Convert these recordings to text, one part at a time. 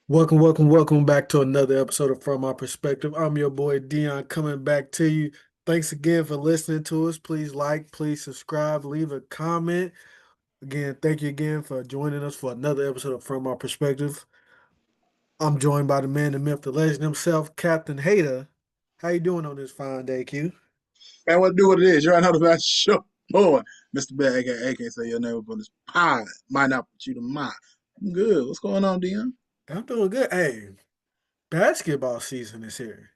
Welcome back to another episode of From My Perspective. I'm your boy Dion coming back to you. Thanks again for listening to us. Please like, please subscribe, leave a comment. Again, thank you again for joining us for another episode of From My Perspective. I'm joined by the man, the myth, the legend himself, Captain Hater. How you doing on this fine day, Q? Man, what do what it is? You're another bad show. Boy, Mr. Bad, aka can't say your name, but this pie might not put you to mind. I'm good. What's going on, Dion? I'm doing good. Hey, basketball season is here.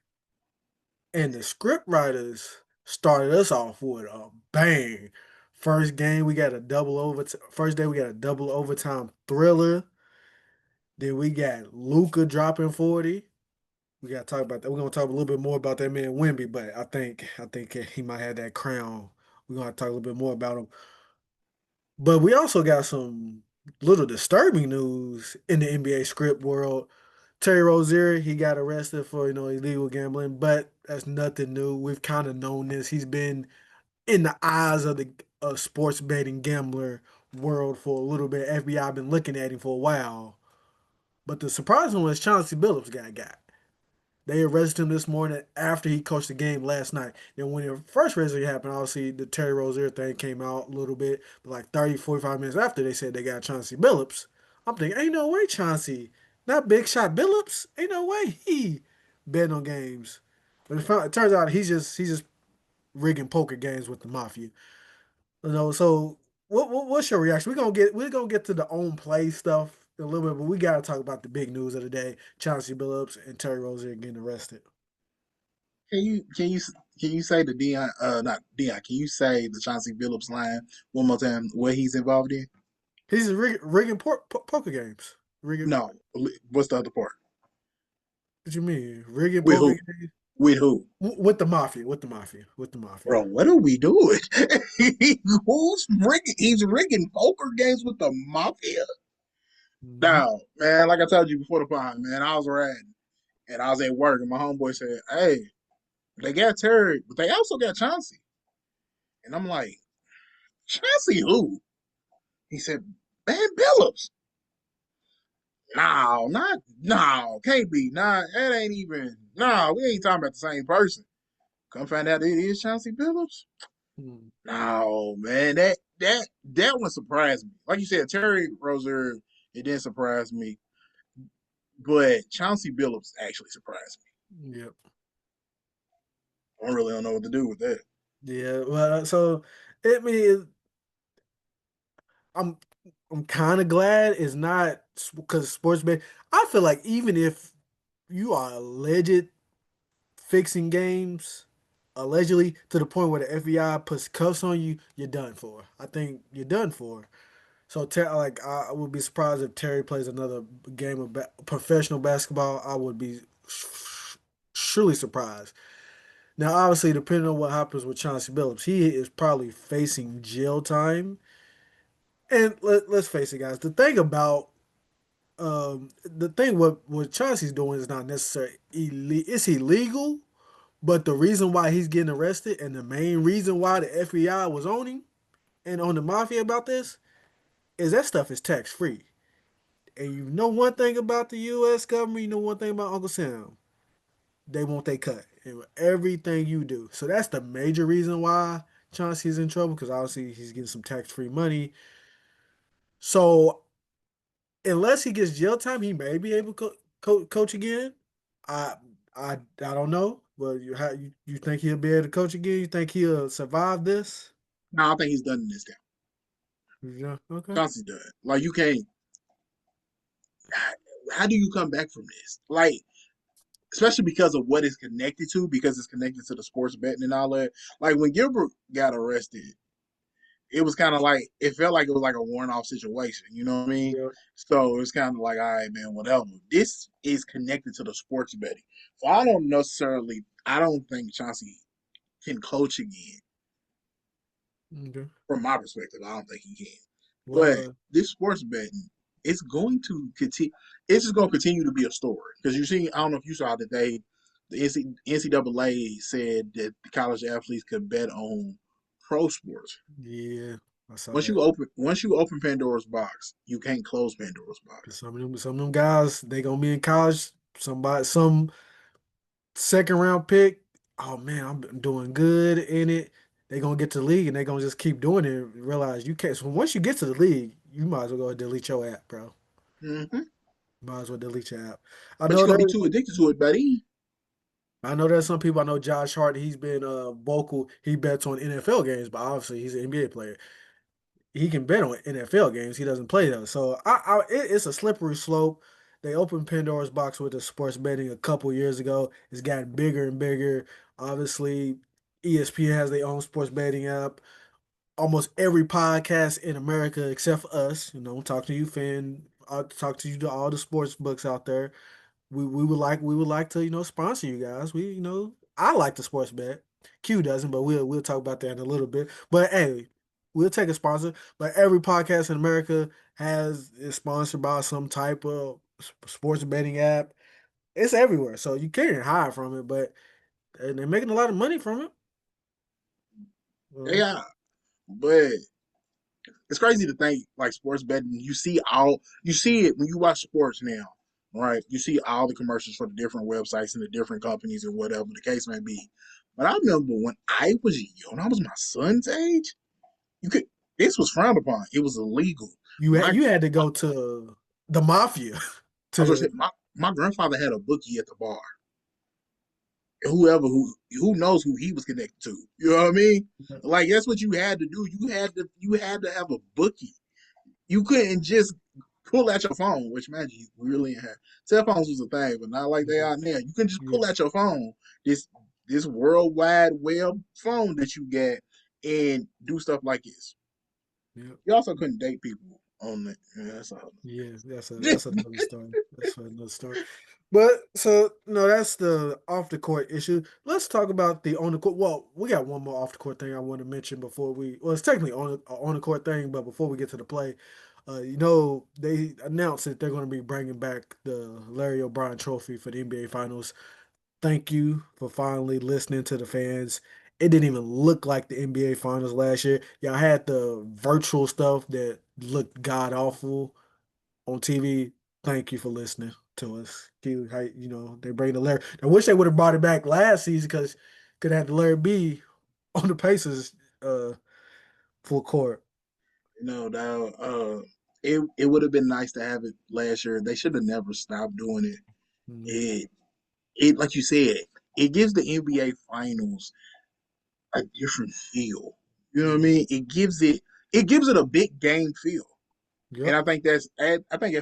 And the script writers started us off with a bang. First game, we got a double overtime. First day, we got a double overtime thriller. Then we got Luka dropping 40. We got to talk about that. We're gonna talk a little bit more about that man Wemby, but I think he might have that crown. We're gonna talk a little bit more about him. But we also got some little disturbing news in the NBA script world. Terry Rozier, he got arrested for, illegal gambling, but that's nothing new. We've kind of known this. He's been in the eyes of the sports betting gambler world for a little bit. FBI been looking at him for a while. But the surprising one is Chauncey Billups got. They arrested him this morning after he coached the game last night. Then when the first arrest happened, obviously the Terry Rozier thing came out a little bit. But like 30, 45 minutes after, they said they got Chauncey Billups. I'm thinking, ain't no way Chauncey, not Big Shot Billups, ain't no way he betting on games. But it turns out he's just rigging poker games with the mafia. So what's your reaction? We're gonna get to the own play stuff in a little bit, but we gotta talk about the big news of the day: Chauncey Billups and Terry Rozier getting arrested. Can you say the Dion not Dion? Can you say the Chauncey Billups line one more time? What he's involved in? He's rigging poker games. Rigging. No. What's the other part? What you mean rigging With poker who? games With who? with the mafia? With the Bro, mafia. what are we doing? Who's rigging? He's rigging poker games with the mafia. Mhm. Now, man, like I told you before the pod, man, I was riding and I was at work, and my homeboy said, "Hey, they got Terry, but they also got Chauncey." And I'm like, "Chauncey who?" He said, "Man, Billups." No, can't be. Nah, that ain't even. No, we ain't talking about the same person. Come find out it is Chauncey Billups. Mhm. No, man, that one surprised me. Like you said, Terry Rozier, it didn't surprise me, but Chauncey Billups actually surprised me. Yep. I really don't know what to do with that. Yeah. Well, so I mean, I'm I'm kind of glad it's not because sports bet. I feel like even if you are alleged fixing games, allegedly to the point where the FBI puts cuffs on you, you're done for. I think you're done for. So, like, I would be surprised if Terry plays another game of professional basketball. I would be surely surprised. Now, obviously, depending on what happens with Chauncey Billups, he is probably facing jail time. And let's face it, guys. The thing what Chauncey's doing is not necessarily it's illegal, but the reason why he's getting arrested and the main reason why the FBI was on him and on the mafia about this is that stuff is tax free. And you know one thing about the U.S. government, you know one thing about Uncle Sam, they want they cut in everything you do. So that's the major reason why Chauncey's in trouble because obviously he's getting some tax free money. So unless he gets jail time, he may be able to coach again. I I don't know. Well, you think he'll be able to coach again? You think he'll survive this? No, I think he's done in this game. Yeah. Okay. Chauncey's done. Like you can't. How do you come back from this? Like, especially because of what it's connected to, because it's connected to the sports betting and all that. Like when Gilbert got arrested, it was kind of like it felt like it was like a worn-off situation. You know what I mean? Yeah. So it's kind of like, all right, man, whatever. This is connected to the sports betting, so I don't necessarily. I don't think Chauncey can coach again. Okay. From my perspective, I don't think he can. But Well, this sports betting, it's going to continue. It's just going to continue to be a story because you see. I don't know if you saw that the NCAA said that the college athletes could bet on pro sports. yeah. I saw that. Once you open Pandora's box, you can't close Pandora's Cause box. some of them guys, they gonna be in college. Some second round pick. Oh man, I'm doing good in it. They gonna get to the league and they gonna just keep doing it. And realize you can't. So once you get to the league, you might as well go and delete your app, bro. Hmm. Might as well delete your app. I But know you're gonna be there. too addicted to it, buddy. I know there's some people. I know Josh Hart. He's been vocal. He bets on NFL games, but obviously he's an NBA player. He can bet on NFL games. He doesn't play those. So it's a slippery slope. They opened Pandora's box with the sports betting a couple years ago. It's gotten bigger and bigger. Obviously, ESPN has their own sports betting app. Almost every podcast in America, except for us, talk to you, fan. I'll talk to you to all the sports books out there. We would like to sponsor you guys. I like the sports bet. Q doesn't, but we'll talk about that in a little bit. But hey, we'll take a sponsor. But every podcast in America is sponsored by some type of sports betting app. It's everywhere, so you can't hide from it. But they're making a lot of money from it. Yeah, but it's crazy to think like sports betting. You see it when you watch sports now, right? You see all the commercials for the different websites and the different companies and whatever the case may be. But I remember when I was young, when I was my son's age, you could this was frowned upon. It was illegal. You had, My you had to go to the mafia I was gonna to. say my grandfather had a bookie at the bar. Who knows who he was connected to. You know what I mean? Like that's what you had to do. You had to have a bookie. You couldn't just pull out your phone, which man, you really had cell phones was a thing, but not like they are now. You can just Yeah, pull out your phone, this this worldwide web phone that you get, and do stuff like this. yeah. You also couldn't date people on it. Yeah, that's all. Yeah, that's another story. That's another story. But so no, that's the off the court issue. Let's talk about the on the court. Well, we got one more off the court thing I want to mention before we. Well, it's technically on the court thing, but before we get to the play, they announced that they're going to be bringing back the Larry O'Brien Trophy for the NBA Finals. Thank you for finally listening to the fans. It didn't even look like the NBA Finals last year. Y'all had the virtual stuff that looked god awful on TV. Thank you for listening to us. They bring the Larry. I wish they would have brought it back last season because could have had the Larry B on the Pacers full court. No, now it would have been nice to have it last year. They should have never stopped doing it. Mhm. It like you said, it gives the NBA Finals a different feel. You know what I Mhm. mean? It gives it a big game feel. And Yep. I think that's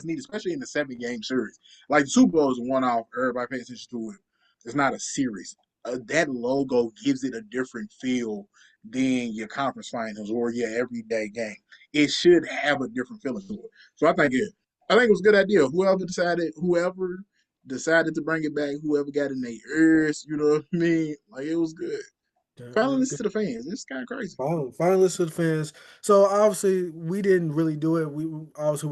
neat, especially in the 7 game series. Like the Super Bowl is a one off. Everybody pays attention to it. It's not a series. That logo gives it a different feel than your conference finals or your everyday game. It should have a different feeling to it. So I think it was a good idea. Whoever decided to bring it back, whoever got in their ears, you know what I mean? Like it was good. Finally, listen to the fans. It's kind of crazy. Finalists to the fans. So obviously we didn't really do it. We obviously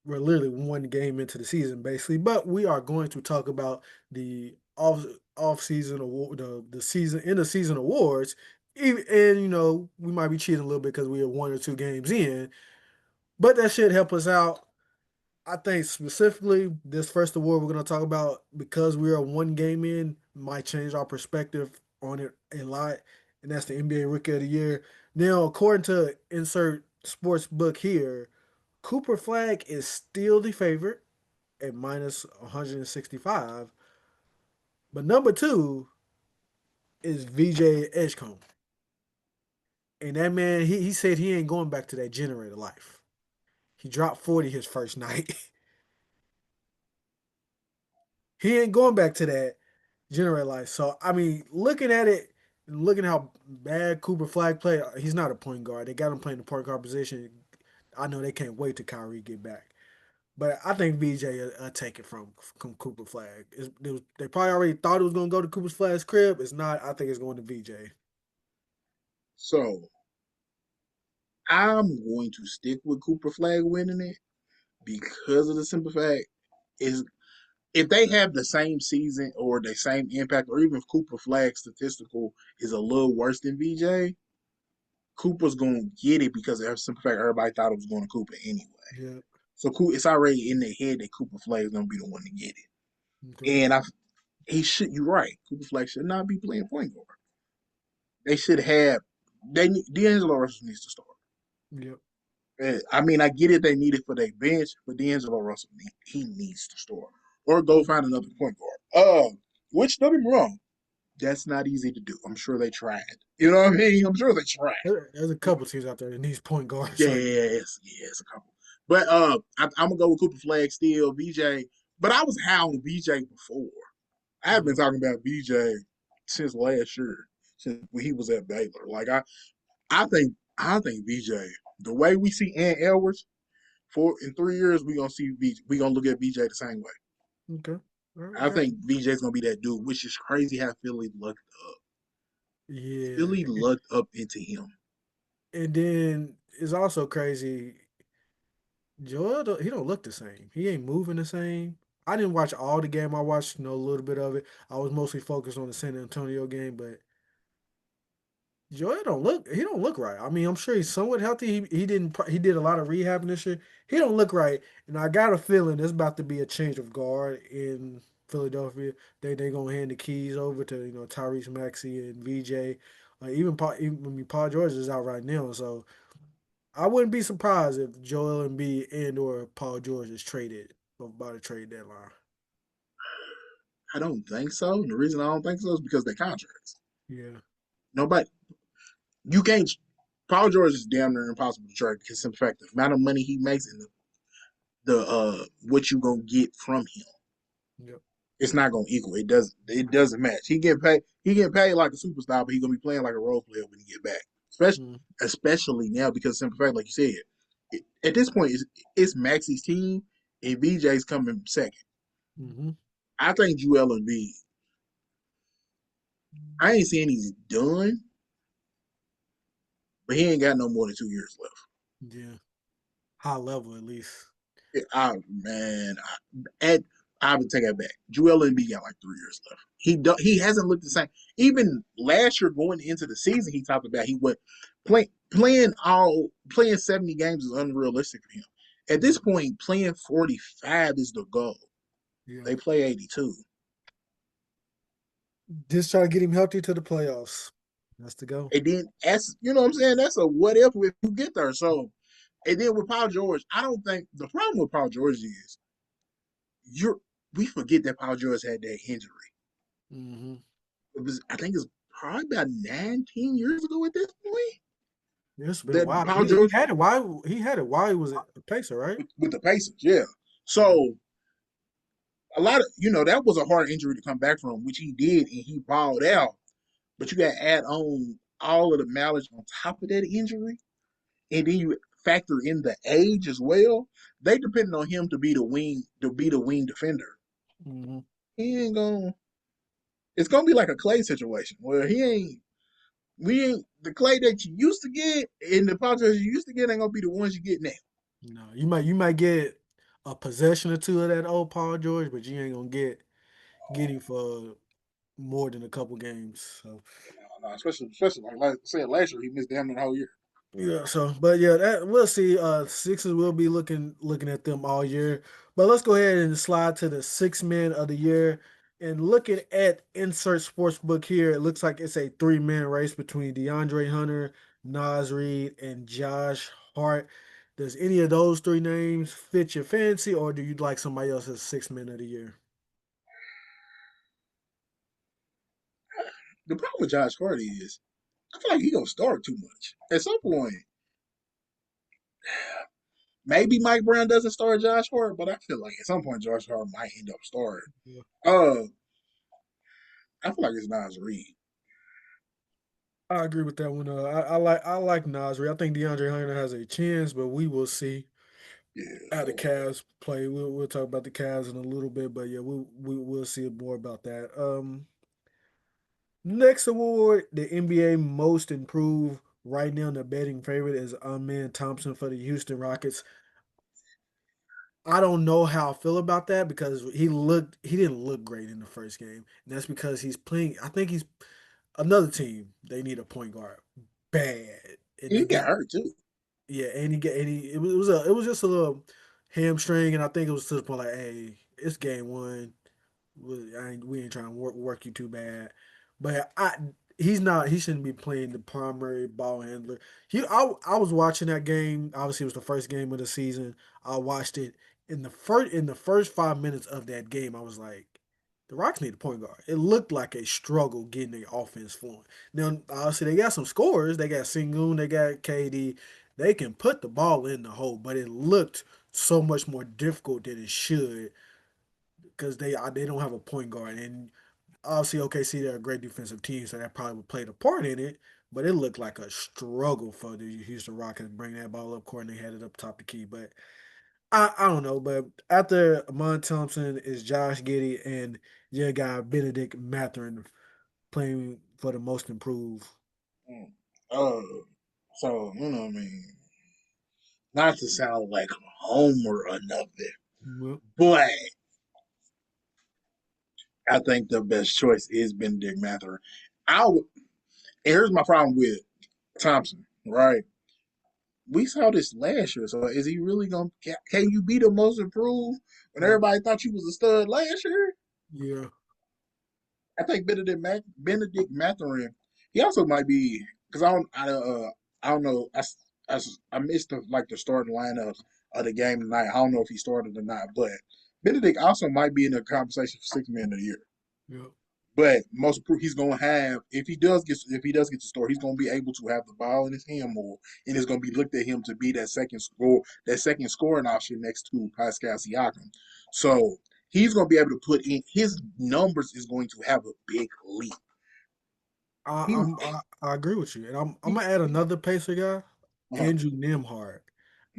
we're literally one game into the season basically, but we are going to talk about the off season award, the season in the season awards. And we might be cheating a little bit because we are 1 or 2 games in, but that should help us out. I think specifically this first award we're going to talk about because we are 1 game in might change our perspective on it a lot, and that's the NBA Rookie of the Year. Now, according to insert sports book here, Cooper Flagg is still the favorite at minus 165, but number two is VJ Edgecombe, and that man he said he ain't going back to that generator life. He dropped 40 his first night. He ain't going back to that generate life. So I mean, looking at it and looking how bad Cooper Flag played, he's not a point guard. They got him playing the point guard position. I know they can't wait till Kyrie get back. But I think VJ will take it from Cooper Flag. They probably already thought it was going to go to Cooper Flag's crib. It's not. I think it's going to VJ. So I'm going to stick with Cooper Flag winning it because of the simple fact is if they have the same season or the same impact, or even if Cooper Flag's statistical is a little worse than VJ, Cooper's gonna get it because of the simple fact everybody thought it was going to Cooper anyway. Yeah. So it's already in their head that Cooper Flagg is gonna be the one to get it. Okay. And he should. You're right. Cooper Flagg should not be playing point guard. They should have. D'Angelo Russell needs to start. Yep. I mean, I get it. They need it for their bench, but D'Angelo Russell he needs to start or go find another point guard. Which don't get me wrong, that's not easy to do. I'm sure they tried. You know what I mean? I'm sure they tried. There's a couple teams out there that needs point guards. Like, Yes, a couple. But I'm gonna go with Cooper Flagg still, VJ. But I was high on VJ before. I have been talking about VJ since last year, since when he was at Baylor. Like I think VJ. The way we see Ant Edwards, in 3 years we gonna see we gonna look at VJ the same way. okay. All right, I got think VJ's gonna be that dude, which is crazy how Philly lucked up. you. Philly Yeah. lucked up into him. And then it's also crazy. Joel, he don't look the same. He ain't moving the same. I didn't watch all the game. I watched a little bit of it. I was mostly focused on the San Antonio game, but Joel don't look. He don't look right. I mean, I'm sure he's somewhat healthy. He didn't. He did a lot of rehab this year. He don't look right, and I got a feeling there's about to be a change of guard in Philadelphia. They gonna hand the keys over to Tyrese Maxey and VJ. I mean, Paul George is out right now, so I wouldn't be surprised if Joel Embiid and or Paul George is traded by the trade deadline. I don't think so. And the reason I don't think so is because their contracts. Yeah. Nobody, you can't. Paul George is damn near impossible to trade because in fact the amount of money he makes and the what you gonna get from him, Yep. it's not gonna equal. It doesn't match. He get paid like a superstar, but he gonna be playing like a role player when he get back. Especially Mm-hmm. especially now because simple fact, like you said, at this point it's Maxie's team and VJ's coming second. Mm-hmm. I think Joel Embiid. I ain't saying he's done, but he ain't got no more than 2 years left. Yeah. High level at least. Man, I would take that back. Joel Embiid got like 3 years left. He hasn't looked the same. Even last year, going into the season, he talked about he went playing 70 games is unrealistic for him. At this point, playing 45 is the goal. Yeah. They play 82. Just try to get him healthy to the playoffs. That's the goal. And then as you know what I'm saying, that's a what if you get there. So and then with Paul George, I don't think the problem with Paul George is you're we forget that Paul George had that injury. Mm-hmm. I think it's probably about 19 years ago at this point It's been a that while. Paul He George had it. Why he had it? Why he was a Pacer, right? with the Pacers, yeah. So a lot of that was a hard injury to come back from, which he did, and he balled out. But you got to add on all of the mileage on top of that injury, and then you factor in the age as well. They depended on him to be the wing defender. Mm-hmm. He ain't gonna. It's gonna be like a Clay situation where he ain't. We ain't the Clay that you used to get and the Padres you used to get ain't gonna be the ones you get now. No, you might get a possession or two of that old Paul George, but you ain't gonna get him for more than a couple games. So No, especially like I said last year, he missed damn near the whole year. yeah, but yeah, that we'll see. Sixers will be looking at them all year. But let's go ahead and slide to the six men of the year. And looking at Insert Sportsbook here, it looks like it's a three-man race between DeAndre Hunter, Nas Reid, and Josh Hart. Does any of those three names fit your fancy, or do you like somebody else's six men of the year? The problem with Josh Hart is I feel like he gonna start too much. At some point, maybe Mike Brown doesn't start Josh Hart, but I feel like at some point Josh Hart might end up starting. Yeah. Uh, I feel like it's Nas Reid. I agree with that one. I like Nas Reid. I think DeAndre Hunter has a chance, but we will see. Yeah, How the Cavs play. We'll talk about the Cavs in a little bit, but yeah, we'll see more about that. Next award, the NBA Most Improved. Right now, the betting favorite is Amen Thompson for the Houston Rockets. I don't know how I feel about that because he didn't look great in the first game. And that's because he's playing. I think he's another team. They need a point guard bad. and they He got get hurt too. yeah, and he get and he it was just a little hamstring, and I think it was to the point like, hey, it's game one. We ain't trying to work you too bad. But he shouldn't be playing the primary ball handler. I was watching that game. Obviously, it was the first game of the season. I watched it in the first 5 minutes of that game. I was like, the Rocks need a point guard. It looked like a struggle getting their offense flowing. Now, obviously, they got some scores. They got Sengun, they got KD. They can put the ball in the hole, but it looked so much more difficult than it should because they don't have a point guard. And obviously, OKC, they're a great defensive team, so that probably would play a part in it. But it looked like a struggle for the Houston Rockets to bring that ball up court and they had it up top the key. But I don't know. But after Amon Thompson is Josh Giddey and your guy Benedict Mathurin playing for the most improved. Mm. Uh, so you know what I mean. Not to sound like a homer or nothing, Well, but I think the best choice is Benedict Mathurin. I would, here's my problem with Thompson, right? We saw this last year, so is he really gonna? Can you be the most improved when yeah, everybody thought you was a stud last year? yeah, I think Benedict Mathurin. He also might be because I don't know. I missed the starting lineup of the game tonight. I don't know if he started or not, but Benedict also might be in the conversation for six man of the year. yeah. But most he's gonna have if he does get to start, he's gonna be able to have the ball in his hand more, and it's gonna be looked at him to be that second scoring option next to Pascal Siakam. So he's gonna be able to put in his numbers is going to have a big leap. I, He, I'm I agree with you, and I'm he gonna add another pacer guy, uh, Andrew Nembhard.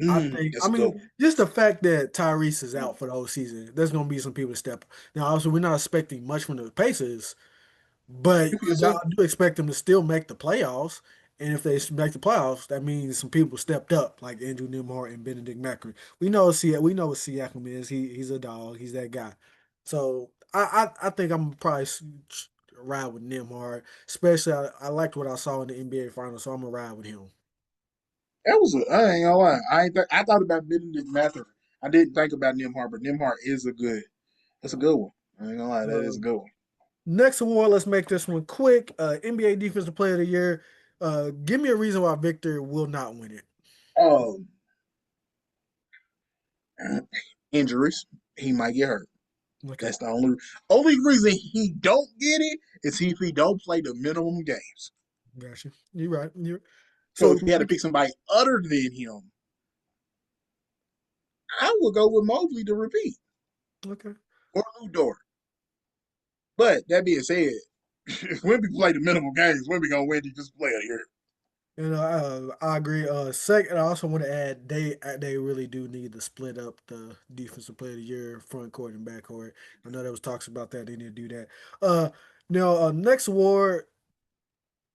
I think, that's I a good mean, one. just the fact that Tyrese is Mm. out for the whole season, there's going to be some people to step. Now, obviously, we're not expecting much from the Pacers, but You for yourself. I do expect them to still make the playoffs. And if they make the playoffs, that means some people stepped up, like Andrew Nembhard and Benedict Mathurin. We know what Siakam is. He's a dog. He's that guy. So I think I'm probably ride with Nembhard. Especially, I liked what I saw in the NBA Finals, so I'm gonna ride with him. I ain't gonna lie. I thought about Benedict Mather. I didn't think about Nembhard, but Nembhard is a good. That's a good one. I ain't gonna lie. That is a Um, good one. Next award, let's make this one quick. NBA Defensive Player of the Year. Give me a reason why Victor will not win it. Um, injuries. He might get hurt. Okay, That's the only reason he don't get it is if he don't play the minimum games. got you. You're right. So So if you had to pick somebody other than him, I would go with Mobley to repeat okay, or Lou Dort. But that being said, if Wemby play the minimum games, Wemby gonna win defensive player here. I agree. Second, I also want to add they really do need to split up the Defensive Player of the Year, front court and back court. I know there was talks about that. They need to do that. Now next award,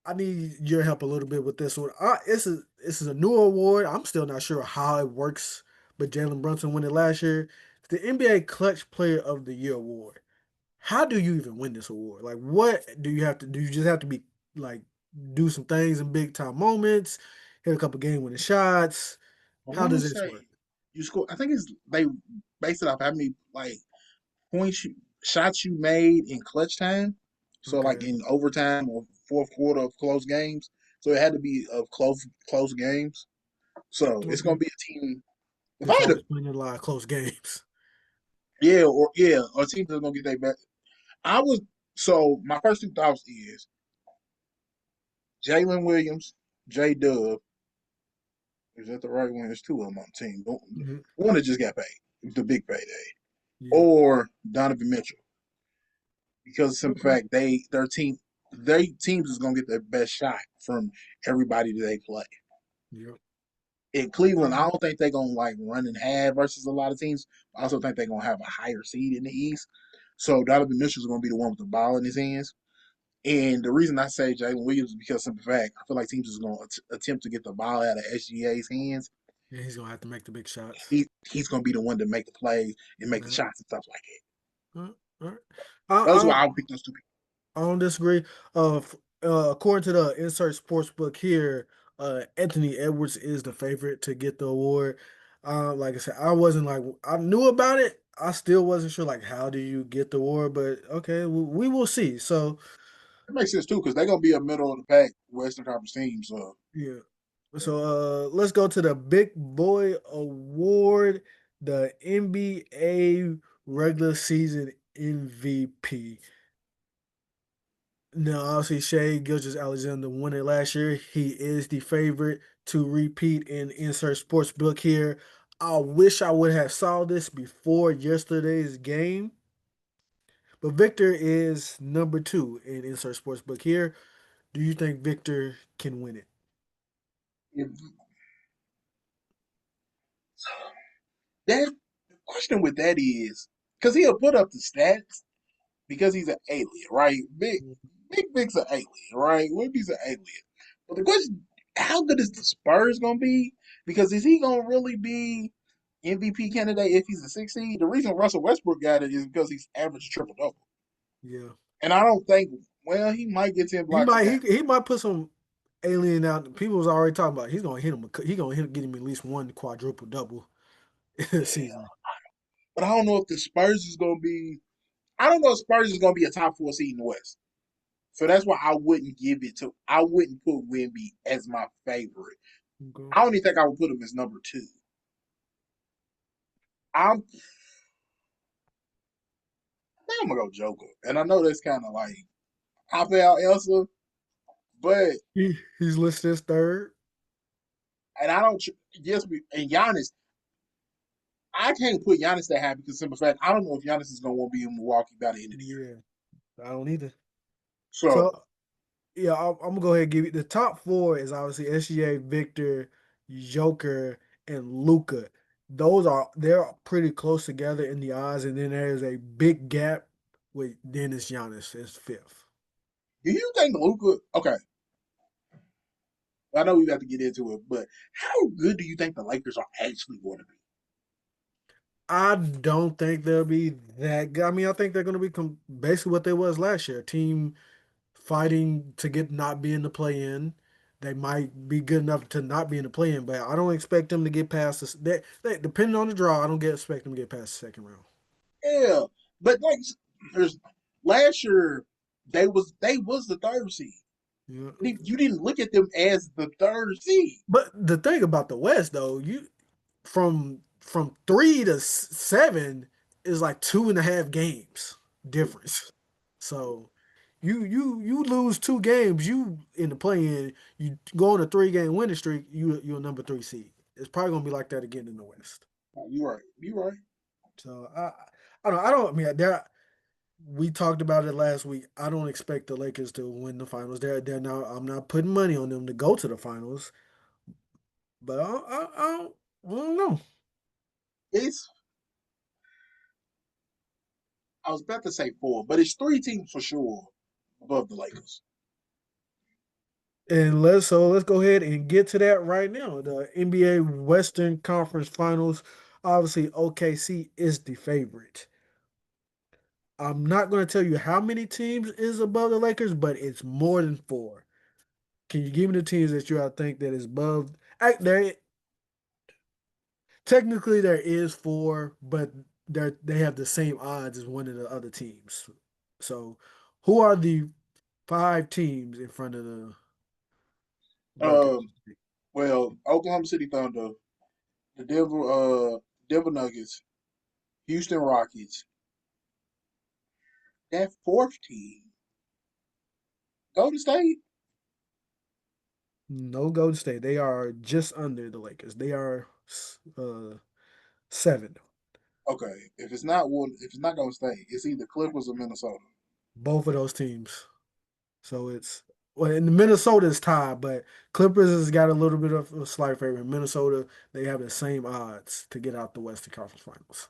I need your help a little bit with this one. This is a new award. I'm still not sure how it works, but Jalen Brunson won it last year. The NBA Clutch Player of the Year award. How do you even win this award? Like, what do you have to do? You just have to be like do some things in big time moments, hit a couple game winning shots. I How want to does this say work? you score. I think it's they based it off how many points shots you made in clutch time. So like Okay, in overtime or fourth quarter of close games. So it had to be of close games. So it's gonna okay. be a team. If I That's had to, always playing a lot of close games. or teams that's gonna get their back. I was so my first two thoughts is Jalen Williams, J Dub. Is that the right one? There's two of them on the team. Mhm. One that just got paid, the big payday, Yeah. or Donovan Mitchell, because of the simple Okay. fact their teams is gonna get their best shot from everybody that they play. Yeah. In Cleveland, I don't think they're gonna like run and have versus a lot of teams. I also think they're gonna have a higher seed in the East. So Donovan Mitchell is gonna be the one with the ball in his hands. And the reason I say Jalen Williams is because of the fact I feel like teams is going to attempt to get the ball out of SGA's hands. Yeah, he's gonna have to make the big shots. He's going to be the one to make the plays and make the Yeah. shots and stuff like that. All right. Those are I, why I would pick those two people. I don't disagree. According to the Insert Sportsbook here, Anthony Edwards is the favorite to get the award. Like I said, I wasn't like I knew about it. I still wasn't sure like how do you get the award, but okay, we will see. So It makes sense too because they're gonna be a middle of the pack Western Conference team. So yeah. yeah. So let's go to the Big Boy Award, the NBA regular season MVP. Now, obviously, Shea Gilgeous-Alexander won it last year. He is the favorite to repeat in insert sports book here. I wish I would have saw this before yesterday's game, but Victor is number two in insert sports book here. Do you think Victor can win it? If, that the question with that is because he'll put up the stats because he's an alien, right? Big Vic's an alien, right? Wemby's an alien. But the question, how good is the Spurs gonna be? Because is he gonna really be MVP candidate if he's a 6 seed? The reason Russell Westbrook got it is because he's averaged triple double. Yeah, And I don't think well, he might get 10 he blocks a might game. he might put some alien out. People was already talking about he's gonna hit him. He gonna get him at least one quadruple double Yeah. season. But I don't know if the Spurs is gonna be I don't know if Spurs is gonna be a top 4 seed in the West. So that's why I wouldn't put Wemby as my favorite. Okay. I don't even think I would put him as number two. I'm I'm gonna go Joker. And I know that's kind of like cop out Elsa, but He's listed as third. and I don't yes and Giannis. I can't put Giannis that high because simple fact I don't know if Giannis is gonna want to be in Milwaukee by the end of the year. Yeah, I don't either. So So yeah, I'm gonna go ahead and give you the top four is obviously SGA, Victor, Joker, and Luka. They're pretty close together in the odds, and then there's a big gap with Dennis Giannis is fifth. do you think Luka? Okay, I know we got to get into it, but how good do you think the Lakers are actually going to be? I don't think they'll be that good. I mean, I think they're gonna be basically what they was last year, a team fighting to get not be in the play in. They might be good enough to not be in the play in, but I don't expect them to get past this. Depending on the draw, I don't expect them to get past the second round. Yeah, but like there's last year they was the third seed. Yeah. You didn't look at them as the third seed. But the thing about the West, though, you from three to seven is like 2.5 games difference. So you lose 2 games, you in the play in, you go on a 3 game winning streak, you're a number three seed. It's probably gonna be like that again in the West. You right. You right. So I mean there we talked about it last week. I don't expect the Lakers to win the finals. They're now I'm not putting money on them to go to the finals, but I don't know. It's I was about to say four, but it's three teams for sure above the Lakers. And let's go ahead and get to that right now. The NBA Western Conference Finals. Obviously, OKC is the favorite. I'm not going to tell you how many teams is above the Lakers, but it's more than four. Can you give me the teams that you think that is above? There, technically, there is four, but they have the same odds as one of the other teams. So, who are the five teams in front of the Lakers? Um, well, Oklahoma City Thunder, the Denver Nuggets, Houston Rockets. That fourth team, Golden State. No Golden State. They are just under the Lakers. They are seven. Okay, if it's not Golden State, it's either Clippers or Minnesota. Both of those teams. So it's well, in Minnesota is tied, but Clippers has got a little bit of a slight favorite. Minnesota, they have the same odds to get out the Western Conference Finals.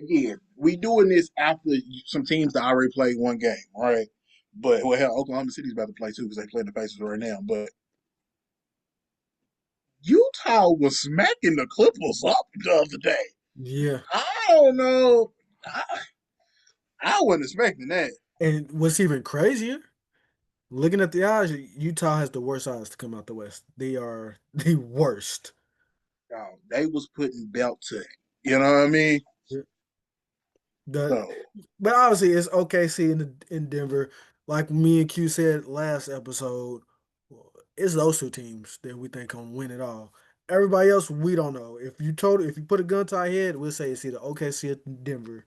Again, we doing this after some teams that already played one game, right? But well, hell, Oklahoma City's about to play too because they play the Pacers right now. But Utah was smacking the Clippers up the other day. Yeah. I don't know. I wasn't expecting that. And what's even crazier? Looking at the odds, Utah has the worst odds to come out the West. They are the worst. They was putting belt to it. You know what I mean? The So but obviously it's OKC in Denver. Like me and Q said last episode, it's those two teams that we think can win it all. Everybody else, we don't know. If you put a gun to our head, we'll say it's either OKC or Denver.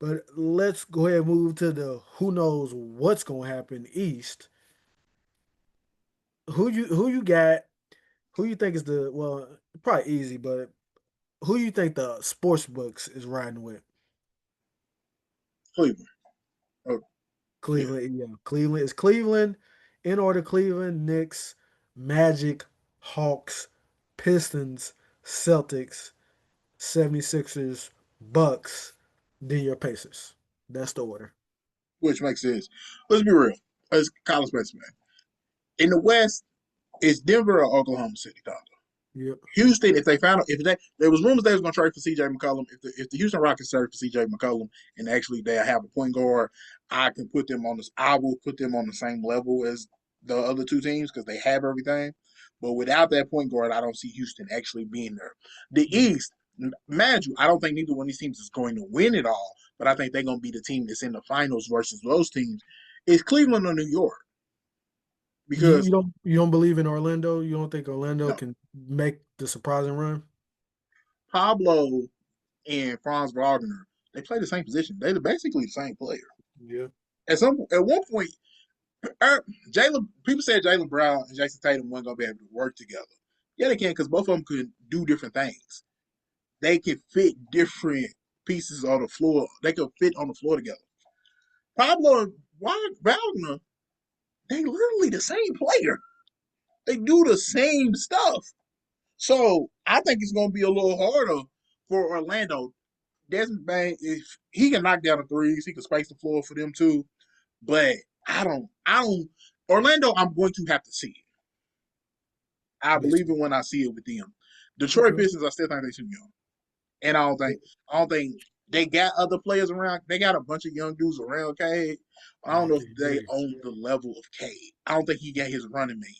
But let's go ahead and move to the who knows what's gonna happen East. Who you got? Who you think is the well, probably easy, but who you think the sports books is riding with? Cleveland. Oh, yeah. Cleveland, yeah. Cleveland is Cleveland. In order, Cleveland, Knicks, Magic, Hawks, Pistons, Celtics, 76ers, Bucks, then your Pacers. That's the order. Which makes sense. Let's be real. As college basketball. In the West, it's Denver or Oklahoma City, Thunder. Yep. Houston, if they found if they there was rumors they was going to trade for CJ McCollum. If the Houston Rockets trade for CJ McCollum and actually they have a point guard, I can put them on this. I will put them on the same level as the other two teams because they have everything. But without that point guard, I don't see Houston actually being there. The East, imagine, I don't think neither one of these teams is going to win it all, but I think they're going to be the team that's in the finals versus those teams. It's Cleveland or New York You, because you don't you don't believe in Orlando? You don't think Orlando no, can make the surprising run? Pablo and Franz Wagner, they play the same position. They're basically the same player. Yeah. At one point, Jalen people said Jalen Brown and Jason Tatum weren't gonna be able to work together. Yeah, they can because both of them could do different things. They can fit different pieces on the floor. They could fit on the floor together. Pablo and Wagner, they literally the same player. They do the same stuff. So I think it's gonna be a little harder for Orlando. Desmond Bain, if he can knock down the threes, he can space the floor for them too. But I don't. Orlando, I'm going to have to see it. I Yes. believe it when I see it with them. Detroit Okay. Pistons, I still think they too young, and I don't think they got other players around. They got a bunch of young dudes around Cade. I don't Oh, know if they they do. own the level of Cade. I don't think he got his running mate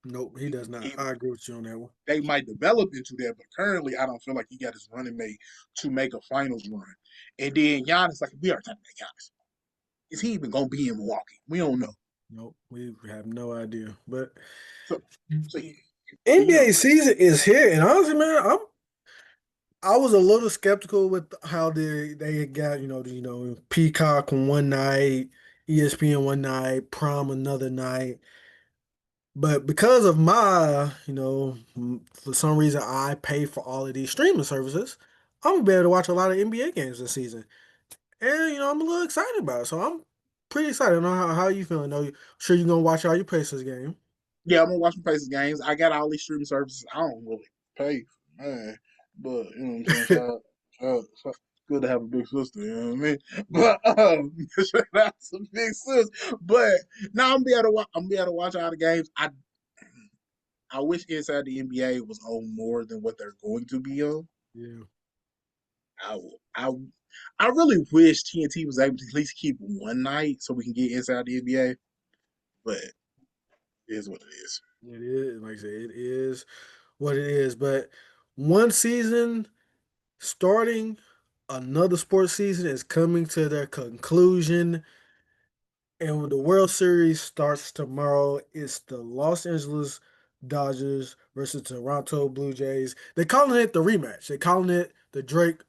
Nope, he does yet. not. I agree with you on that one. They might develop into that, but currently I don't feel like he got his running mate to make a finals run. And then Giannis, like we are talking about Giannis. Is he even gonna be in Milwaukee? We don't know. Nope, we have no idea. But So, so you know, NBA season is here, and honestly, man, I was a little skeptical with how they got Peacock one night, ESPN one night, Prime another night. But because of for some reason I pay for all of these streaming services, I'm gonna be able to watch a lot of NBA games this season, and I'm a little excited about it. So I'm pretty excited. I know how you feeling. Sure you're gonna watch all your Pacers game. yeah, I'm gonna watch my Pacers games. I got all these streaming services. I don't really pay, man, but you know what I'm saying. Good to have a big sister. You know what I mean? But shout out to big sis. But now I'm be able to watch. I'm be able to watch all the games. I wish Inside the NBA was on more than what they're going to be on. Yeah. I I I really wish TNT was able to at least keep one night so we can get Inside the NBA. But it is what it is. It is, like I said, it is what it is. But one season starting, another sports season is coming to their conclusion. And when the World Series starts tomorrow, it's the Los Angeles Dodgers versus Toronto Blue Jays. They're calling it the rematch. They're calling it the Drake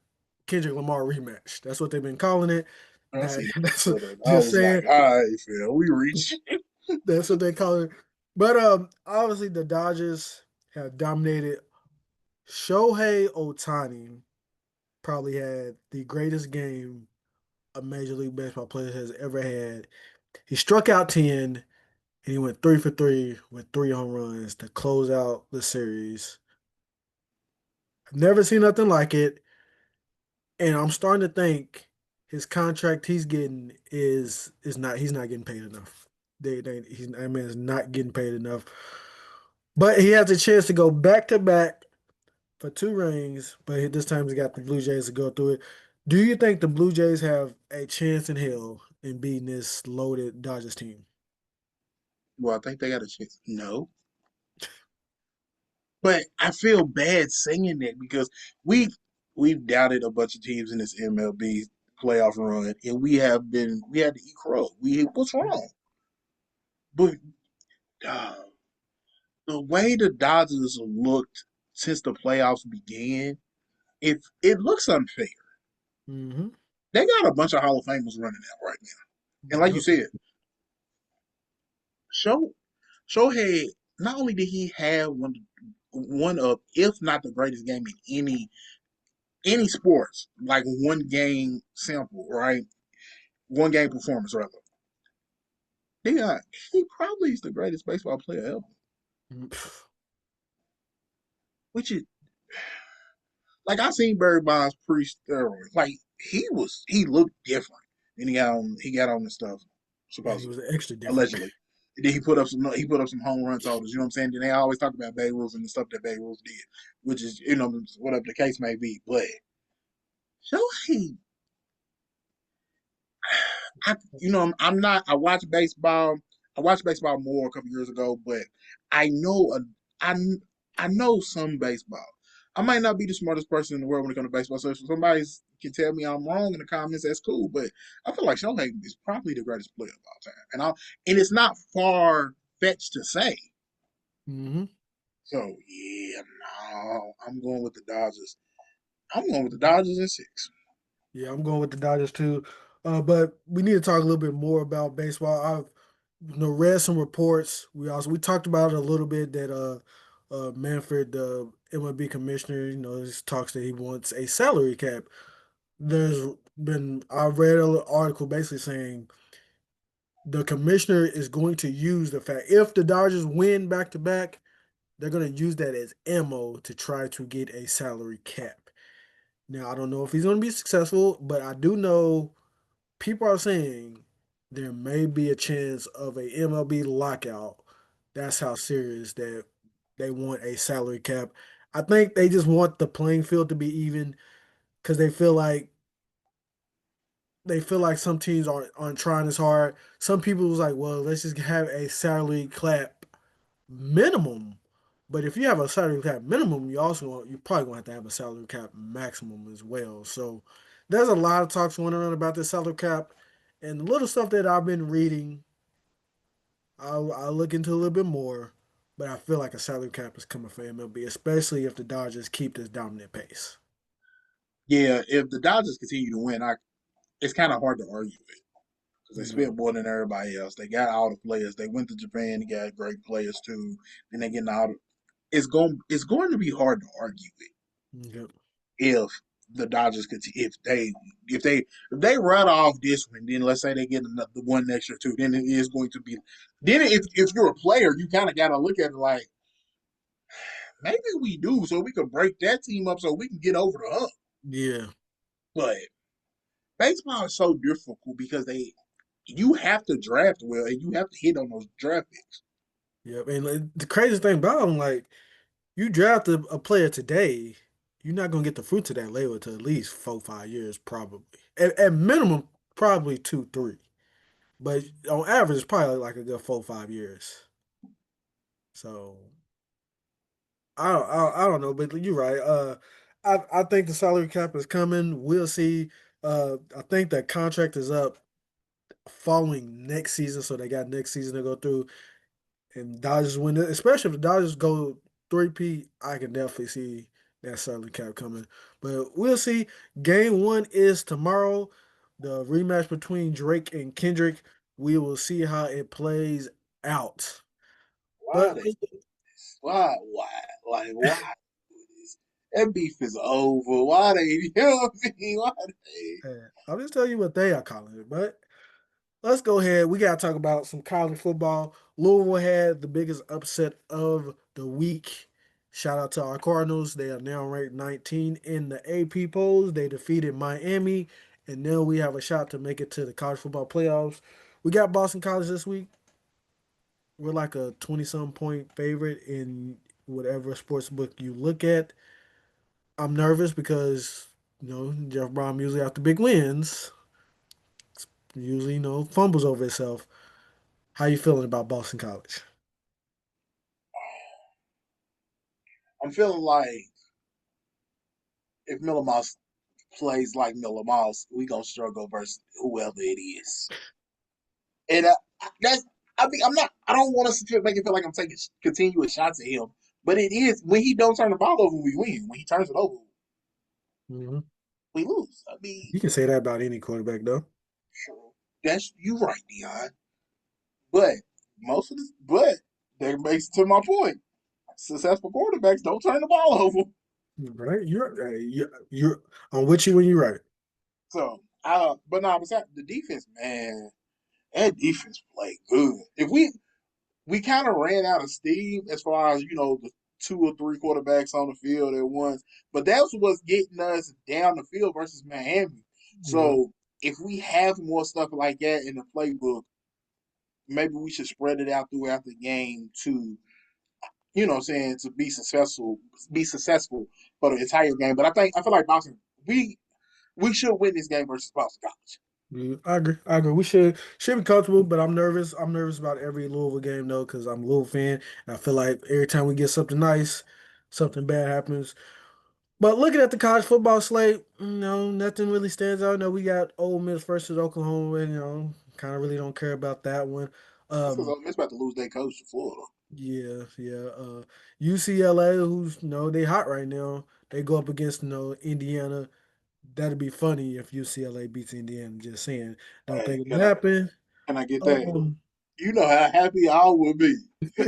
Kendrick Lamar rematch. That's what they've been calling it. I see That's that. I just was like, saying. all right, Phil, we reach. That's what they call it. But obviously the Dodgers have dominated. Shohei Ohtani probably had the greatest game a Major League Baseball player has ever had. He struck out 10 and he went 3 for 3 with 3 home runs to close out the series. I've never seen nothing like it. And I'm starting to think his contract he's getting is not he's not getting paid enough. That man is not getting paid enough. But he has a chance to go back to back for 2 rings, but this time he's got the Blue Jays to go through it. Do you think the Blue Jays have a chance in hell in beating this loaded Dodgers team? Well, I think they got a chance. No, but I feel bad saying that because we've doubted a bunch of teams in this MLB playoff run, and we had to eat crow. What's wrong? But uh, the way the Dodgers looked since the playoffs began, it looks unfair. Mm-hmm. They got a bunch of Hall of Famers running out right now, and like you Yep. said, Show Shohei. Not only did he have one of, if not the greatest game in any sports, like one game sample, right? One game performance, rather. Yeah, he probably is the greatest baseball player ever. Mm. Which is like I seen Barry Bonds pre steroids. Like he looked different. Then he got on the stuff, Yeah, he supposedly, was extra different. allegedly. And then he put up some home run totals. You know what I'm saying? Then they always talk about Babe Ruth and the stuff that Babe Ruth did, which is whatever the case may be. But Shohei, I'm not. I watch baseball. I watched baseball more a couple years ago, but I know I I know some baseball. I might not be the smartest person in the world when it comes to baseball. So if somebody can tell me I'm wrong in the comments, that's cool. But I feel like Shohei is probably the greatest player of all time, and it's not far fetched to say. Mm-hmm. So yeah, no, I'm going with the Dodgers. I'm going with the Dodgers in six. Yeah, I'm going with the Dodgers too. But we need to talk a little bit more about baseball. I've read some reports. We talked about it a little bit that Manfred, the MLB commissioner, his talks that he wants a salary cap. I read an article basically saying the commissioner is going to use the fact if the Dodgers win back to back, they're going to use that as ammo to try to get a salary cap. Now, I don't know if he's going to be successful, but I do know people are saying there may be a chance of a MLB lockout. That's how serious that they want a salary cap. I think they just want the playing field to be even because they feel like some teams aren't trying as hard. Some people was like, well, let's just have a salary cap minimum. But if you have a salary cap minimum, you probably gonna have to have a salary cap maximum as well. So there's a lot of talks going around about this salary cap, and the little stuff that I've been reading, I'll look into a little bit more. But I feel like a salary cap is coming for MLB, especially if the Dodgers keep this dominant pace. Yeah, if the Dodgers continue to win, it's kind of hard to argue with because they No. spent more than everybody else. They got all the players. They went to Japan. They got great players too. Then they getting all. It's going to be hard to argue with Yep. if the Dodgers could if they run off this one, then let's say they get another one next year too, then it is going to be. Then if you're a player, you kind of got to look at it like maybe we do so we can break that team up so we can get over the hump. Yeah. But baseball is so difficult because you have to draft well and you have to hit on those draft picks. Yep. And the craziest thing about them, like you draft a player today, you're not gonna get the fruits of that labor to at least 4, 5 years, probably. At minimum, probably 2, 3. But on average, it's probably like a good 4, 5 years. So I don't know, but you're right. I think the salary cap is coming. We'll see. I think that contract is up following next season, so they got next season to go through. And Dodgers win it, especially if the Dodgers go 3-peat, I can definitely see that salary cap coming. But we'll see. Game one is tomorrow. The rematch between Drake and Kendrick. We will see how it plays out. Why But they? Why? That beef is over. Why they? You know what I mean? Why they? I'll just tell you what they are calling it. But let's go ahead. We got to talk about some college football. Louisville had the biggest upset of the week. Shout out to our Cardinals. They are now ranked 19 in the AP polls. They defeated Miami, and now we have a shot to make it to the college football playoffs. We got Boston College this week. We're like a 20-some point favorite in whatever sports book you look at. I'm nervous because, Jeff Brown usually after big wins, usually, fumbles over himself. How you feeling about Boston College? I'm feeling like if Miller Mouse plays like Miller Mouse, we gonna struggle versus whoever it is. And that's I mean I'm not I don't want us to make it feel like I'm taking continuous shots at him, but it is when he don't turn the ball over, we win. When he turns it over, Hmm. we lose. I mean, You can say that about any quarterback, though. sure, that's you right, Dion. But most of this, but that makes to my point. Successful quarterbacks don't turn the ball over. Right? You're I'm with you when you're right. So, but no, besides the defense, man, that defense played good. If we kind of ran out of steam as far as the two or three quarterbacks on the field at once, but that's what's getting us down the field versus Miami. Yeah. So if we have more stuff like that in the playbook, maybe we should spread it out throughout the game to what I'm saying, to be successful for the entire game. But I feel like Boston, we should win this game versus Boston College. Yeah, I agree. I agree. We should be comfortable, but I'm nervous. I'm nervous about every Louisville game though, because I'm a Louisville fan, and I feel like every time we get something nice, something bad happens. But looking at the college football slate, nothing really stands out. No, we got Ole Miss versus Oklahoma, and kind of really don't care about that one. That's because Um, Ole Miss about to lose their coach to Florida. yeah, yeah. UCLA, who's they hot right now. They go up against Indiana. That'd be funny if UCLA beats Indiana. Just saying, don't Hey, think it'll happen. can I get that? Um, You know how happy I would be.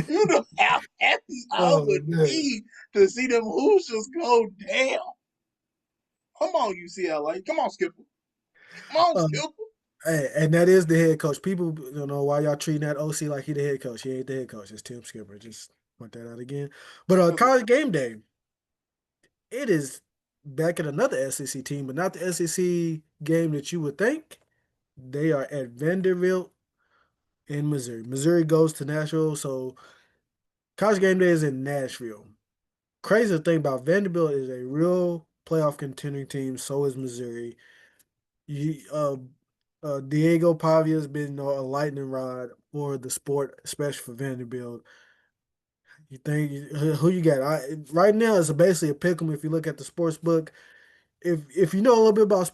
You know how happy I oh would man. be to see them Hoosiers go down. Come on, UCLA. Come on, Skipper. Come on, Um, Skipper. hey, and that is the head coach. People don't know why y'all treating that OC like he the head coach. He ain't the head coach. It's Tim Skipper. Just point that out again. But college game day, it is back at another SEC team, but not the SEC game that you would think. They are at Vanderbilt in Missouri. Missouri goes to Nashville, so college game day is in Nashville. Crazy thing about Vanderbilt is a real playoff contending team. So is Missouri. You, Diego Pavia has been a lightning rod for the sport, especially for Vanderbilt. You think who you got? Right now it's basically a pick 'em if you look at the sports book. If you know a little bit about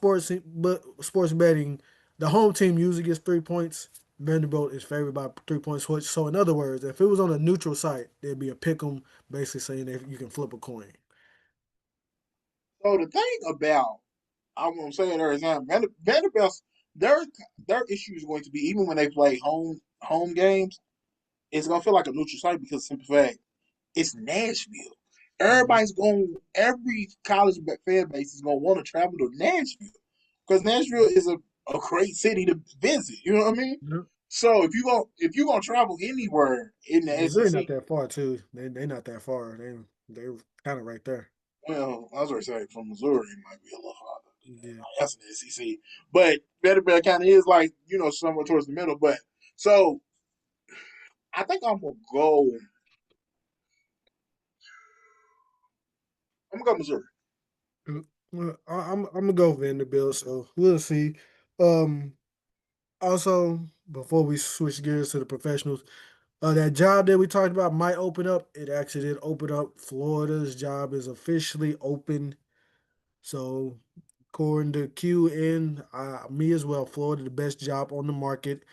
but sports betting, the home team usually gets 3 points. Vanderbilt is favored by 3 points. So in other words, if it was on a neutral site, there'd be a pick 'em basically saying that you can flip a coin. So the thing about I'm gonna say it every time, Vanderbilt's their issue is going to be even when they play home games, it's gonna feel like a neutral site because simple fact, it's Nashville. Mhm. Every college fan base is gonna want to travel to Nashville because Nashville is a great city to visit. You know what I mean? Yeah. So if you gonna travel anywhere in the Missouri not SEC, that far too. They not that far. They kind of right there. well, I was gonna say from Missouri it might be a little farther. Yeah. That's an SEC, but Vanderbilt kind of is like somewhere towards the middle. But so I think I'm gonna go. I'm gonna go Missouri. Well, I'm gonna go Vanderbilt. So we'll see. Um. Also, before we switch gears to the professionals, that job that we talked about might open up. It actually did open up. Florida's job is officially open. So, according to Q and me as well, Florida the best job on the market.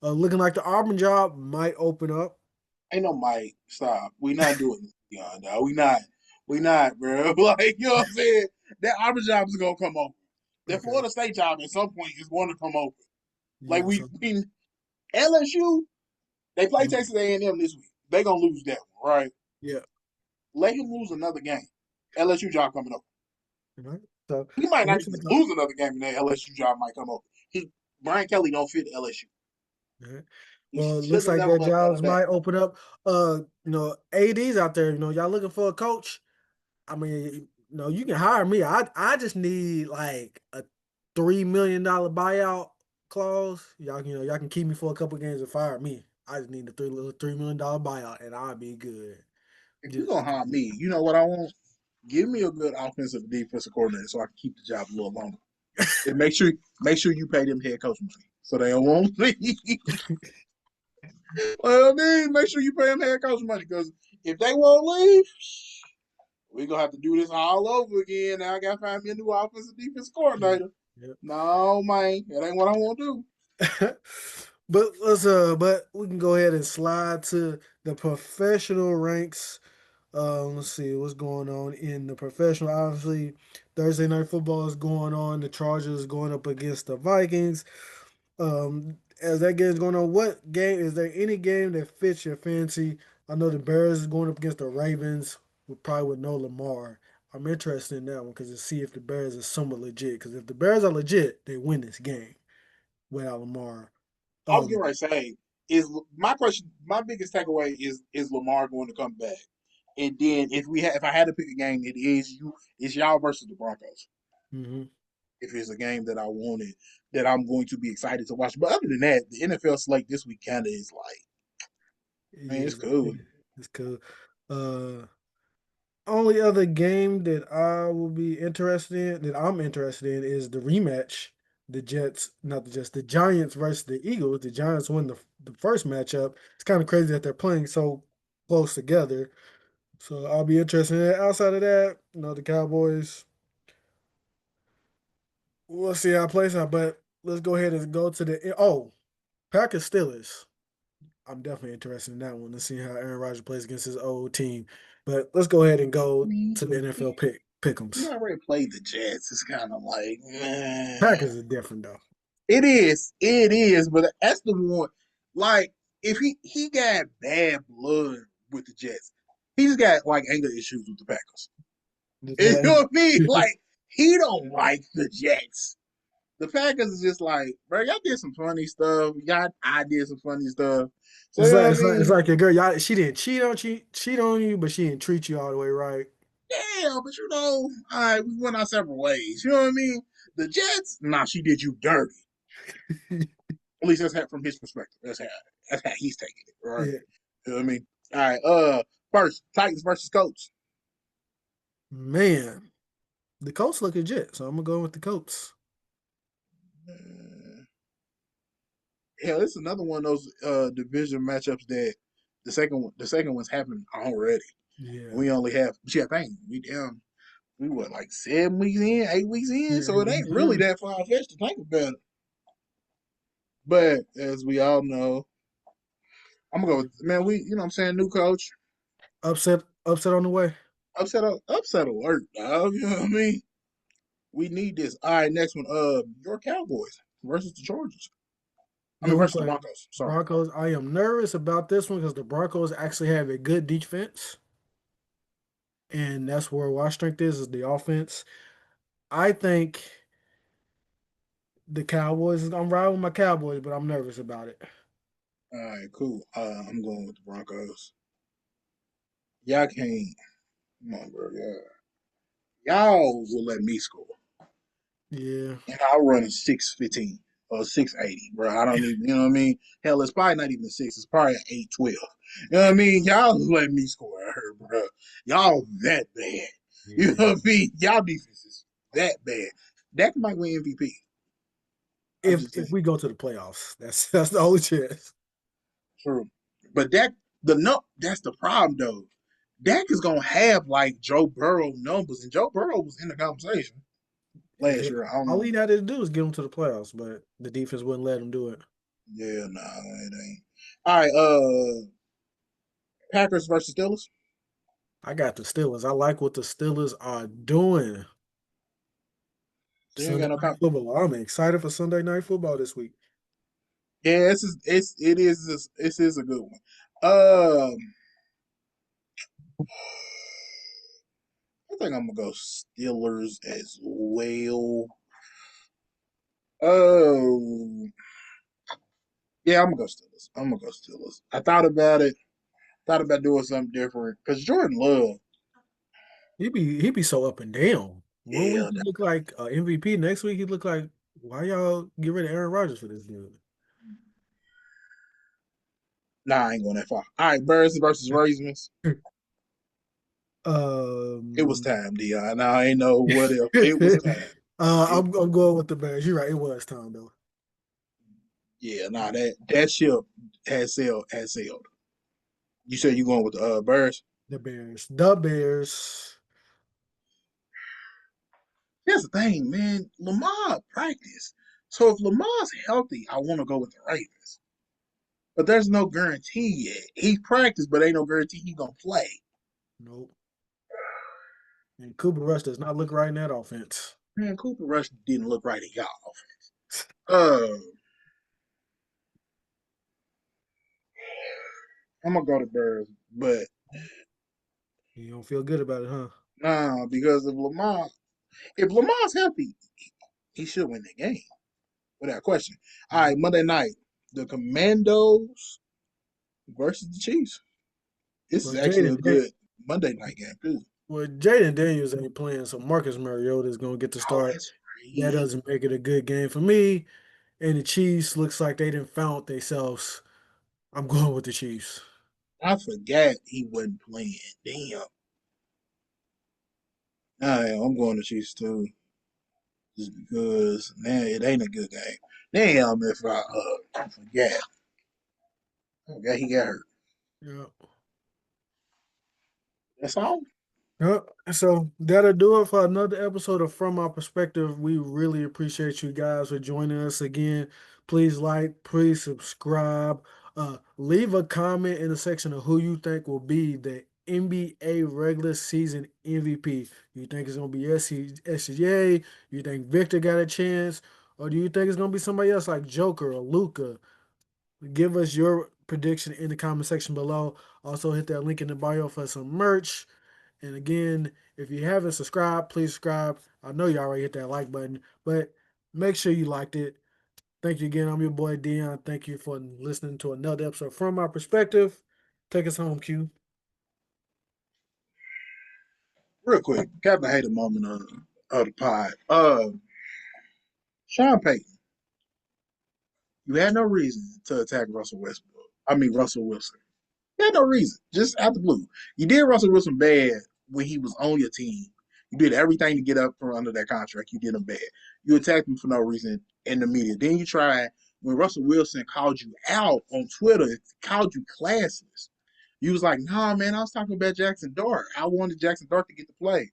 Looking like the Auburn job might open up. Ain't no Mike. Stop. We not doing this, y'all. No, we not. We not, bro. Like what I'm saying. That Auburn job is gonna come open. That Okay. Florida State job at some point is going to come open. Like Yeah. we, So. we LSU, they play Mhm. Texas A&M this week. They gonna lose that one, right? Yeah. Let him lose another game. LSU job coming up. Right. So He might not looks even like lose another game, and that LSU job might come up. Brian Kelly don't fit LSU. right. He Well, it should looks have like never that left jobs Notre Dame. might open up. ADs out there. Y'all looking for a coach? I mean, you can hire me. I just need like a $3 million buyout clause. Y'all can keep me for a couple games and fire me. I just need a $3 million buyout and I'll be good. If you're Just, gonna hire me, you know what I want? Give me a good offensive and defensive coordinator so I can keep the job a little longer. And make sure you pay them head coach money so they don't want me. Well, I mean, make sure you pay them head coach money because if they won't leave, we're gonna have to do this all over again. Now I gotta find me a new offensive defense Yeah. coordinator. Yep. No, man, that ain't what I want to do. But we can go ahead and slide to the professional ranks. Let's see what's going on in the professional. Obviously, Thursday night football is going on. The Chargers going up against the Vikings. As that game is going on, what game is there? Any game that fits your fancy? I know the Bears is going up against the Ravens, with probably with no Lamar. I'm interested in that one because to see if the Bears are somewhat legit. Because if the Bears are legit, they win this game without Lamar. I was getting Um, ready to say is my question. My biggest takeaway is Lamar going to come back? And then if I had to pick a game, it's y'all versus the Broncos. mhm. If it's a game that I wanted, that I'm going to be excited to watch. But other than that, the NFL slate this week kind of is like, man, Yeah, it's cool. it's cool. Uh, Only other game that I will be interested in, that I'm interested in, is the rematch. The Jets, not the Jets, the Giants versus the Eagles. The Giants won the first matchup. It's kind of crazy that they're playing so close together. So I'll be interested in that. Outside of that, the Cowboys, we'll see how it plays out. But let's go ahead and go to Packers Steelers. I'm definitely interested in that one to see how Aaron Rodgers plays against his old team. But let's go ahead and I go mean, to the NFL you pick'ems. already played the Jets. It's kind of like, Packers are different though. it is, but that's the one. Like, if he got bad blood with the Jets, he just got like anger issues with the Packers. You know what I mean? Like, he don't like the Jets. The Packers is just like, bro, y'all did some funny stuff. I did some funny stuff. So It's you know like what I it's like it's mean? like your girl. Y'all, she didn't cheat on you, but she didn't treat you all the way right. Yeah, but all right, we went our several ways. You know what I mean? The Jets, nah, she did you dirty. At least from his perspective. That's how he's taking it, right? Yeah, You know what I mean? All right, first Titans versus Colts. man, the Colts look legit, so I'm gonna go with the Colts. Uh, Hell, it's another one of those division matchups that the second one's happened already. Yeah, We only have, but yeah, think we were like 7 weeks in, 8 weeks in, yeah, so it ain't really that far fetched to think about it. But as we all know, I'm gonna go with, man. You know what I'm saying, new coach, upset on the way. upset alert, dog. You know what I mean? We need this. All right, next one. Your Cowboys versus the Chargers. I mean We versus the play Broncos. Sorry. Broncos. I am nervous about this one because the Broncos actually have a good defense, and that's where our strength is the offense. I think the Cowboys. I'm riding with my Cowboys, but I'm nervous about it. All right, cool. I'm going with the Broncos. Y'all can't. Come on, bro. Y'all will let me score, Yeah. and I'll run a 615 or 680, bro. I don't even. You know what I mean? Hell, it's probably not even a six. It's probably an 812. You know what I mean? Y'all let me score at her, bro. Y'all that bad. You Yeah. know what I mean? Y'all defense is that bad. Dak might win MVP. I'm just If saying. we go to the playoffs, that's the only chance. True. But that's the problem though. Dak is gonna have like Joe Burrow numbers, and Joe Burrow was in the conversation last Yeah. year. I don't All know. he had to do is get them to the playoffs, but the defense wouldn't let him do it. Yeah, nah, it ain't. All right, Packers versus Steelers. I got the Steelers. I like what the Steelers are doing. So you ain't Sunday got no night comp. football. I'm excited for Sunday night football this week. Yeah, it is a good one. Um, I think I'm gonna go Steelers as well. Oh, yeah, I'm gonna go Steelers. I'm gonna go Steelers. I thought about doing something different because Jordan Love. He be so up and down. One week Yeah, he look like MVP. Next week he look like why y'all get rid of Aaron Rodgers for this dude? nah, I ain't going that far. All right, Birds versus Ravens. It was um, time, Dion. Now I ain't know what if. It was time. It I'm going with the Bears. You're right. It was time though. Yeah, nah, that ship has sailed. You said you going with the Birds? The Bears. The Bears. Here's the thing, man. Lamar practice. So if Lamar's healthy, I want to go with the Ravens. But there's no guarantee yet. He practiced, but ain't no guarantee he gonna play. Nope. And Cooper Rush does not look right in that offense. Man, Cooper Rush didn't look right at y'all. Uh, I'm gonna go to Birds, but You don't feel good about it, huh? nah, because if Lamar's healthy, he should win the game without question. All right, Monday night, the Commandos versus the Chiefs. This is Well, actually a good Monday night game too. Jaden Daniels ain't playing, so Marcus Mariota is gonna get the Oh, start. that's That right. doesn't make it a good game for me. And the Chiefs looks like they didn't found themselves. I'm going with the Chiefs. I forgot he wasn't playing. Damn. I'm going to Chiefs too, just because man, it ain't a good game. Damn, if I forget. I forgot he got hurt. Yeah. That's all. Yep. So that'll do it for another episode of From Our Perspective. We really appreciate you guys for joining us again. Please like, please subscribe. Leave a comment in the section of who you think will be the NBA regular season MVP. You think it's gonna be SCJ? You think Victor got a chance? Or do you think it's gonna be somebody else like Joker or Luka? Give us your prediction in the comment section below. Also hit that link in the bio for some merch. And again, if you haven't subscribed, please subscribe. I know you already hit that like button, but make sure you liked it. Thank you again. I'm your boy Dion. Thank you for listening to another episode From Our Perspective. Take us home, Q. Real quick, Captain Hater moment of the pod. Sean Payton, you had no reason to attack Russell Westbrook. I mean Russell Wilson. You had no reason, just out the blue. You did Russell Wilson bad when he was on your team. You did everything to get up from under that contract. You did him bad. You attacked him for no reason in the media. Then you tried when Russell Wilson called you out on Twitter, called you classless. You was like, nah, man, I was talking about Jackson Dart. I wanted Jackson Dart to get the play.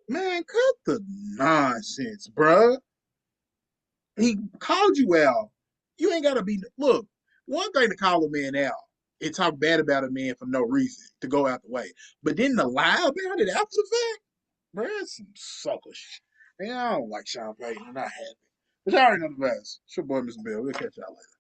Man, cut the nonsense, bruh. He called you out. You ain't gotta be look. One thing to call a man out and talk bad about a man for no reason to go out the way, but then to lie about it after the fact, man, that's some sucker shit. Man, I don't like Sean Payton. I'm not happy. But y'all already know the best. It's your boy, Mr. Bill. We'll catch y'all later.